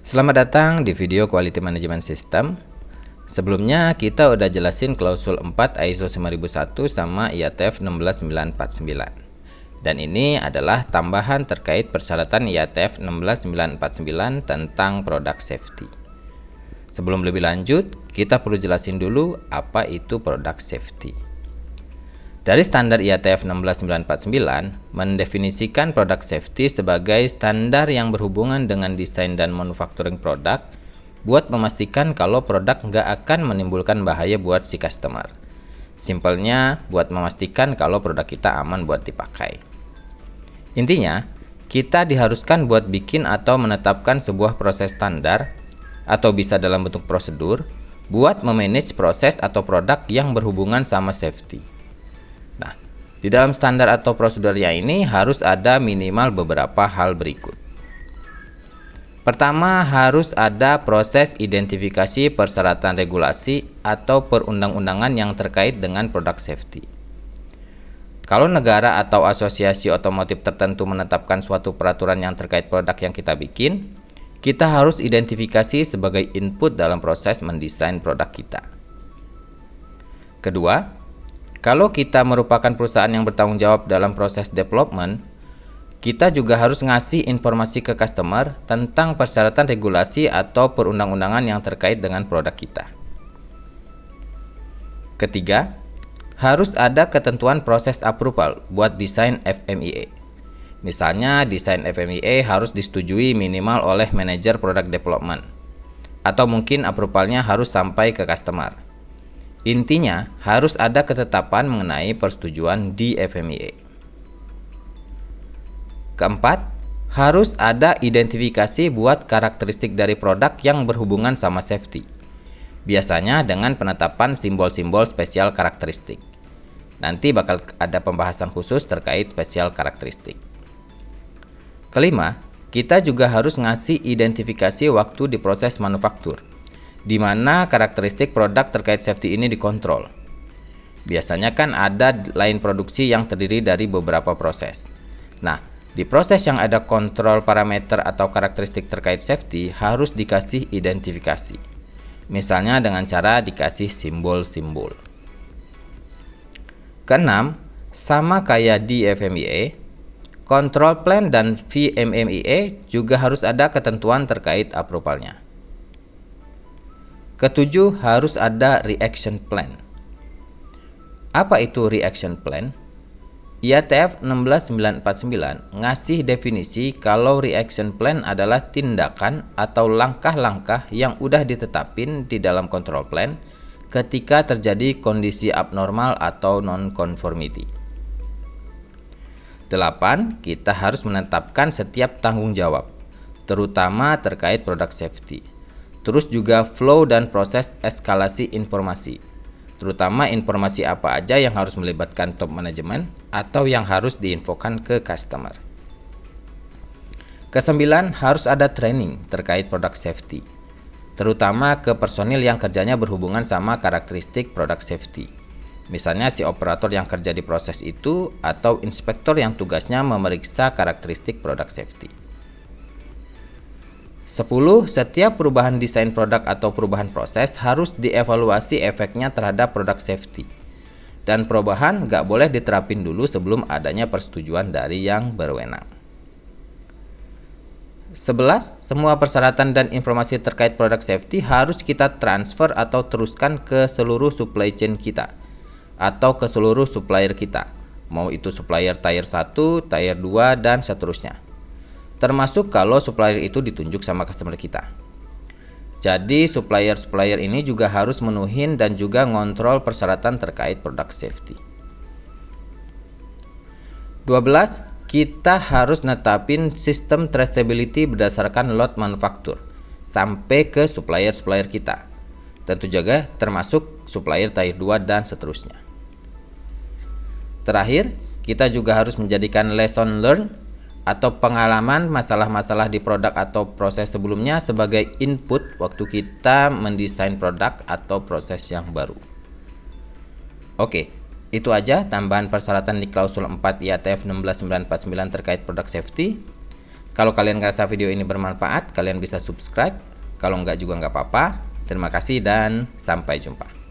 Selamat datang di video Quality Management System. Sebelumnya kita udah jelasin klausul 4 ISO 9001 sama IATF 16949. Dan ini adalah tambahan terkait persyaratan IATF 16949 tentang product safety. Sebelum lebih lanjut, kita perlu jelasin dulu apa itu product safety. Dari standar IATF 16949 mendefinisikan product safety sebagai standar yang berhubungan dengan desain dan manufacturing produk buat memastikan kalau produk nggak akan menimbulkan bahaya buat si customer. Simpelnya buat memastikan kalau produk kita aman buat dipakai. Intinya, kita diharuskan buat bikin atau menetapkan sebuah proses standar atau bisa dalam bentuk prosedur buat memanage proses atau produk yang berhubungan sama safety. Nah, di dalam standar atau prosedurnya ini harus ada minimal beberapa hal berikut. Pertama, harus ada proses identifikasi persyaratan regulasi atau perundang-undangan yang terkait dengan produk safety. Kalau negara atau asosiasi otomotif tertentu menetapkan suatu peraturan yang terkait produk yang kita bikin, kita harus identifikasi sebagai input dalam proses mendesain produk kita. Kedua, kalau kita merupakan perusahaan yang bertanggung jawab dalam proses development, kita juga harus ngasih informasi ke customer tentang persyaratan regulasi atau perundang-undangan yang terkait dengan produk kita. Ketiga, harus ada ketentuan proses approval buat desain FMEA. Misalnya, desain FMEA harus disetujui minimal oleh manajer product development, atau mungkin approvalnya harus sampai ke customer. Intinya, harus ada ketetapan mengenai persetujuan di FMEA. Keempat, harus ada identifikasi buat karakteristik dari produk yang berhubungan sama safety. Biasanya dengan penetapan simbol-simbol spesial karakteristik. Nanti bakal ada pembahasan khusus terkait spesial karakteristik. Kelima, kita juga harus ngasih identifikasi waktu di proses manufaktur, di mana karakteristik produk terkait safety ini dikontrol. Biasanya kan ada line produksi yang terdiri dari beberapa proses. Nah, di proses yang ada kontrol parameter atau karakteristik terkait safety harus dikasih identifikasi. Misalnya dengan cara dikasih simbol-simbol. Keenam, sama kayak di FMEA, control plan dan VMMEA juga harus ada ketentuan terkait approvalnya. Ketujuh, harus ada reaction plan. Apa itu reaction plan? IATF 16949 ngasih definisi kalau reaction plan adalah tindakan atau langkah-langkah yang udah ditetapin di dalam control plan ketika terjadi kondisi abnormal atau non-conformity. 8. Kita harus menetapkan setiap tanggung jawab, terutama terkait product safety. Terus juga flow dan proses eskalasi informasi, terutama informasi apa aja yang harus melibatkan top management atau yang harus diinfokan ke customer. Kesembilan, harus ada training terkait product safety, terutama ke personil yang kerjanya berhubungan sama karakteristik product safety. Misalnya si operator yang kerja di proses itu atau inspektor yang tugasnya memeriksa karakteristik product safety. 10. Setiap perubahan desain produk atau perubahan proses harus dievaluasi efeknya terhadap produk safety. Dan perubahan nggak boleh diterapin dulu sebelum adanya persetujuan dari yang berwenang. 11. Semua persyaratan dan informasi terkait produk safety harus kita transfer atau teruskan ke seluruh supply chain kita atau ke seluruh supplier kita. Mau itu supplier tier 1, tier 2, dan seterusnya. Termasuk kalau supplier itu ditunjuk sama customer kita. Jadi supplier-supplier ini juga harus menuhin dan juga ngontrol persyaratan terkait product safety. 12. Kita harus netapin sistem traceability berdasarkan lot manufaktur sampai ke supplier-supplier kita. Tentu juga termasuk supplier tier 2 dan seterusnya. Terakhir, kita juga harus menjadikan lesson learned atau pengalaman masalah-masalah di produk atau proses sebelumnya sebagai input waktu kita mendesain produk atau proses yang baru. Oke, itu aja tambahan persyaratan di klausul 4 IATF 16949 terkait product safety. Kalau kalian ngerasa video ini bermanfaat, kalian bisa subscribe. Kalau enggak juga nggak apa-apa. Terima kasih dan sampai jumpa.